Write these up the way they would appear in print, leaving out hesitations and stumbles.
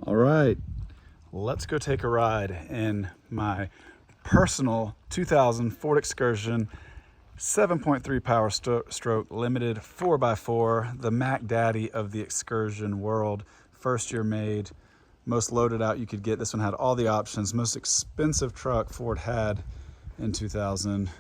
All right, let's go take a ride in my personal 2000 Ford Excursion 7.3 power stroke limited 4x4, the Mac Daddy of the Excursion world. First year made, most loaded out you could get. This one had all the options, most expensive truck Ford had in 2000.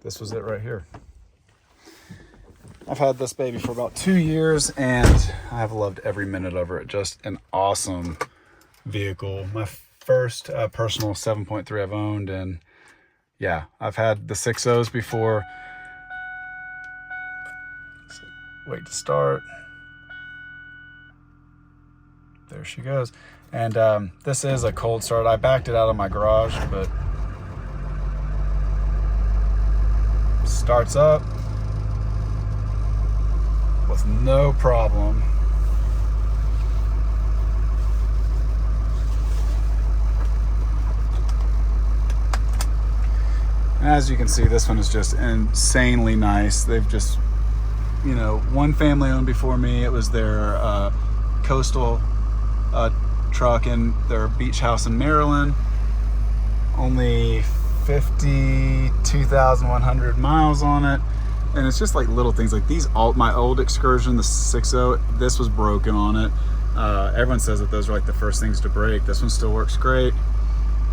This was it right here. I've had this baby for about 2 years and I've loved every minute of it. Just an awesome vehicle. My first personal 7.3 I've owned, and yeah, I've had the 6.0s before. So, wait to start. There she goes. And this is a cold start. I backed it out of my garage, but starts up with no problem. As you can see, this one is just insanely nice. They've just, you know, one family owned before me. It was their coastal truck in their beach house in Maryland. Only 52,100 miles on it. And it's just like little things like these. My old Excursion, the 6.0, this was broken on it. Everyone says that those are like the first things to break. This one still works great.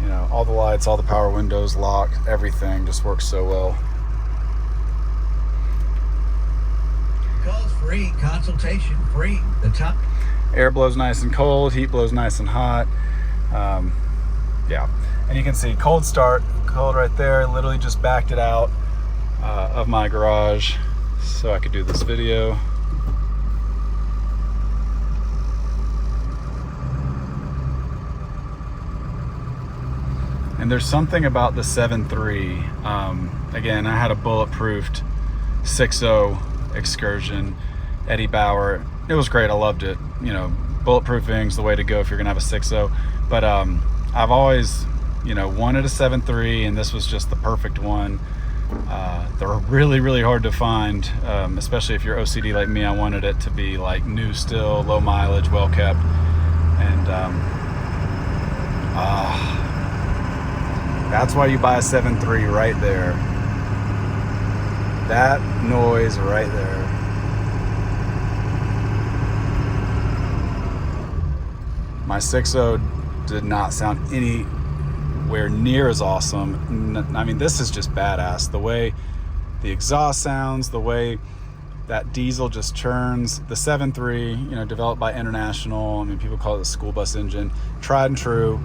You know, all the lights, all the power windows, lock, everything just works so well. Calls free, consultation free. The top air blows nice and cold, heat blows nice and hot. Yeah, and you can see cold start, cold right there. Literally just backed it out of my garage so I could do this video. And there's something about the 7.3. Again, I had a bulletproofed 6.0 Excursion, Eddie Bauer. It was great, I loved it. You know, bulletproofing's the way to go if you're gonna have a 6.0. But I've always, you know, wanted a 7.3, and this was just the perfect one. They're really, really hard to find, especially if you're OCD like me. I wanted it to be like new still, low mileage, well kept. And that's why you buy a 7.3 right there. That noise right there. My 6.0 did not sound anywhere near as awesome. I mean, this is just badass. The way the exhaust sounds, the way that diesel just churns. The 7.3, you know, developed by International. I mean, people call it the school bus engine. Tried and true,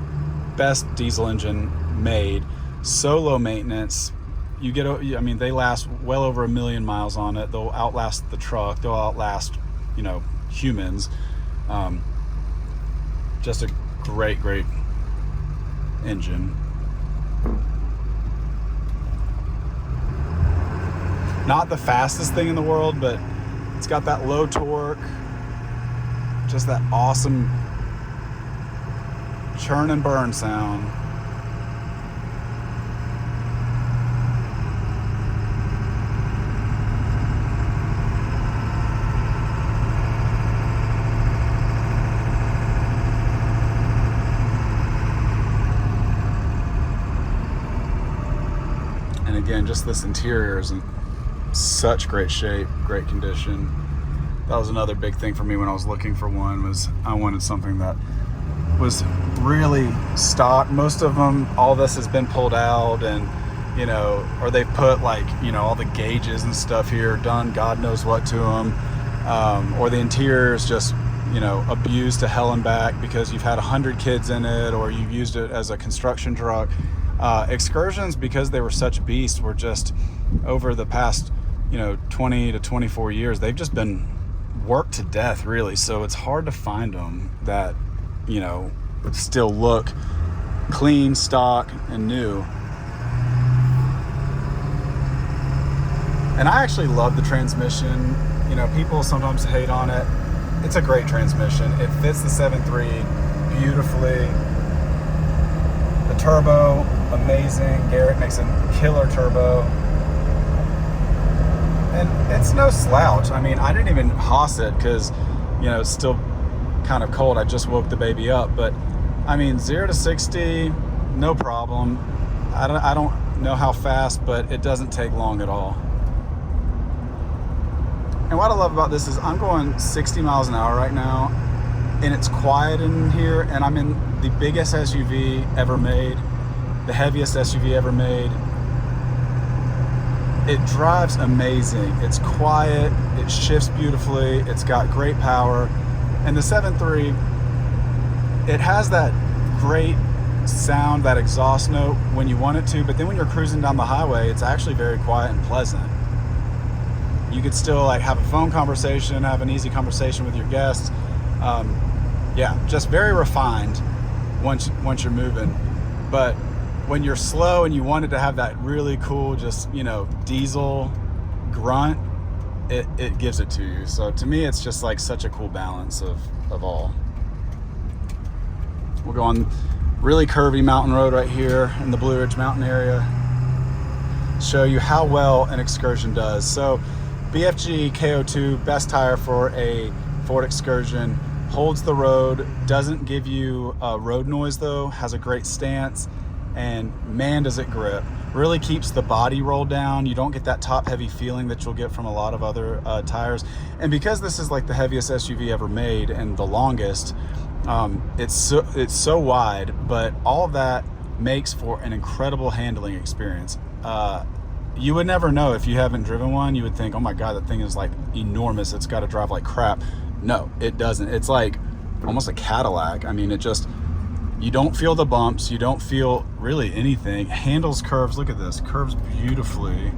best diesel engine made. So low maintenance. You get, I mean, they last well over 1 million miles on it. They'll outlast the truck. They'll outlast, you know, humans. Just a great, great engine. Not the fastest thing in the world, but it's got that low torque, just that awesome churn and burn sound. And again, just this interior is in such great shape, great condition. That was another big thing for me when I was looking for one, was I wanted something that was really stock. Most of them, all this has been pulled out, and you know, or they've put like, you know, all the gauges and stuff here, done God knows what to them, or the interior is just, you know, abused to hell and back because you've had 100 kids in it, or you've used it as a construction truck. Excursions, because they were such beasts, were just over the past, you know, 20 to 24 years, they've just been worked to death, really. So it's hard to find them that, you know, still look clean, stock, and new. And I actually love the transmission. You know, people sometimes hate on it. It's a great transmission. It fits the 7.3 beautifully. The turbo, amazing. Garrett makes a killer turbo. And it's no slouch. I mean, I didn't even hoss it because, you know, it's still kind of cold. I just woke the baby up, but I mean, 0 to 60, no problem. I don't know how fast, but it doesn't take long at all. And what I love about this is I'm going 60 miles an hour right now, and it's quiet in here, and I'm in the biggest SUV ever made, the heaviest SUV ever made. It drives amazing. It's quiet, it shifts beautifully, it's got great power. And the 7.3, it has that great sound, that exhaust note when you want it to, but then when you're cruising down the highway, it's actually very quiet and pleasant. You could still like have a phone conversation, have an easy conversation with your guests. Yeah, just very refined once you're moving. But when you're slow and you wanted to have that really cool, just, you know, diesel grunt, it gives it to you. So to me, it's just like such a cool balance of all. We'll go on really curvy mountain road right here in the Blue Ridge Mountain area. Show you how well an Excursion does. So BFG KO2, best tire for a Ford Excursion. Holds the road, doesn't give you road noise though, has a great stance, and man does it grip. Really keeps the body rolled down. You don't get that top heavy feeling that you'll get from a lot of other tires. And because this is like the heaviest SUV ever made and the longest, it's so wide, but all of that makes for an incredible handling experience. You would never know if you haven't driven one. You would think, oh my God, that thing is like enormous. It's got to drive like crap. No, it doesn't. It's like almost a Cadillac. I mean, you don't feel the bumps. You don't feel really anything. Handles curves. Look at this. Curves beautifully.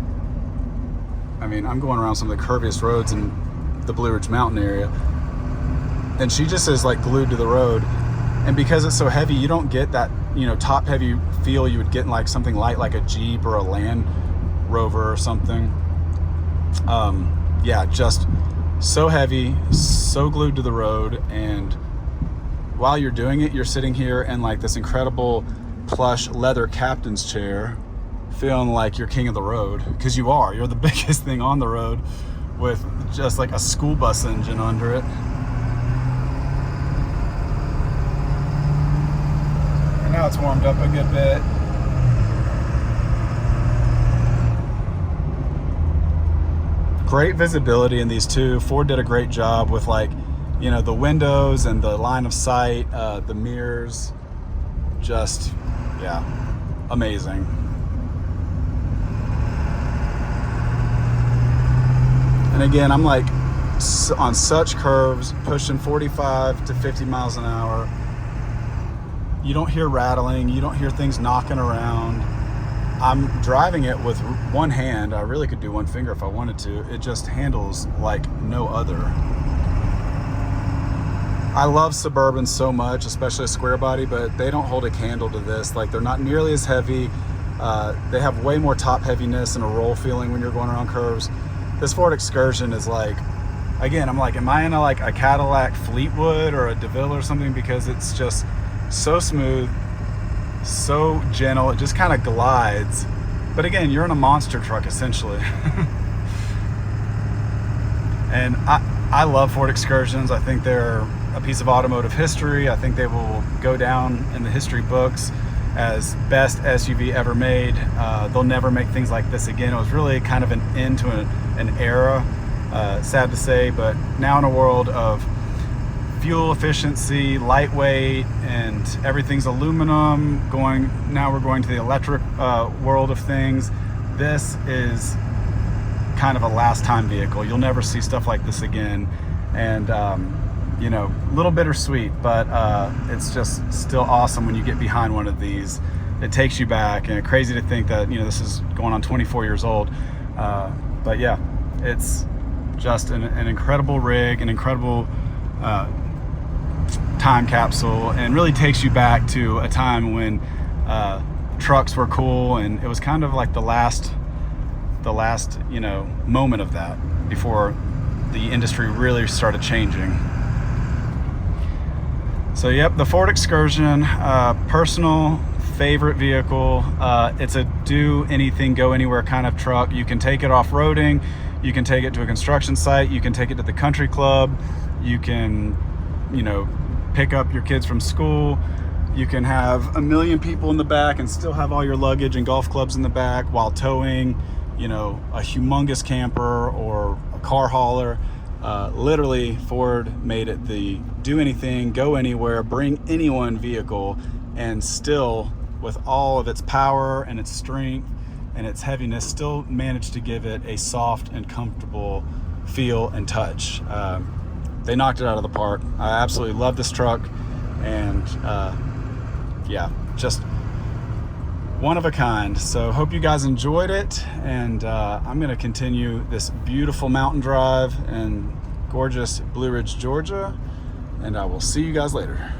I mean, I'm going around some of the curviest roads in the Blue Ridge Mountain area, and she just is like glued to the road. And because it's so heavy, you don't get that, you know, top heavy feel you would get in like something light like a Jeep or a Land Rover or something. Yeah, just so heavy, so glued to the road. And while you're doing it, you're sitting here in like this incredible plush leather captain's chair, feeling like you're king of the road, because you're the biggest thing on the road with just like a school bus engine under it. And now it's warmed up a good bit. Great visibility in these two. Ford did a great job with, like, you know, the windows and the line of sight, the mirrors. Just, yeah, amazing. And again, I'm like on such curves, pushing 45 to 50 miles an hour. You don't hear rattling, you don't hear things knocking around. I'm driving it with one hand. I really could do one finger if I wanted to. It just handles like no other. I love Suburbans so much, especially a square body, but they don't hold a candle to this. Like, they're not nearly as heavy. They have way more top heaviness and a roll feeling when you're going around curves. This Ford Excursion is like, again, I'm like, am I in a Cadillac Fleetwood or a DeVille or something? Because it's just so smooth, so gentle. It just kind of glides. But again, you're in a monster truck essentially. And I love Ford Excursions. I think they're a piece of automotive history. I think they will go down in the history books as best SUV ever made. They'll never make things like this again. It was really kind of an end to an era, sad to say, but now in a world of fuel efficiency, lightweight, and everything's aluminum, now we're going to the electric world of things. This is kind of a last time vehicle. You'll never see stuff like this again. And you know, a little bittersweet, but it's just still awesome when you get behind one of these. It takes you back, and crazy to think that, you know, this is going on 24 years old. But yeah, it's just an incredible rig, an incredible time capsule, and really takes you back to a time when trucks were cool, and it was kind of like the last you know, moment of that before the industry really started changing. So yep, the Ford Excursion, personal favorite vehicle. It's a do anything, go anywhere kind of truck. You can take it off-roading, you can take it to a construction site, you can take it to the country club, you can you know, pick up your kids from school. You can have a million people in the back and still have all your luggage and golf clubs in the back while towing, you know, a humongous camper or a car hauler. Literally, Ford made it the do anything, go anywhere, bring anyone vehicle, and still, with all of its power and its strength and its heaviness, still managed to give it a soft and comfortable feel and touch. They knocked it out of the park. I absolutely love this truck, and yeah, just one of a kind. So hope you guys enjoyed it, and I'm gonna continue this beautiful mountain drive in gorgeous Blue Ridge, Georgia, and I will see you guys later.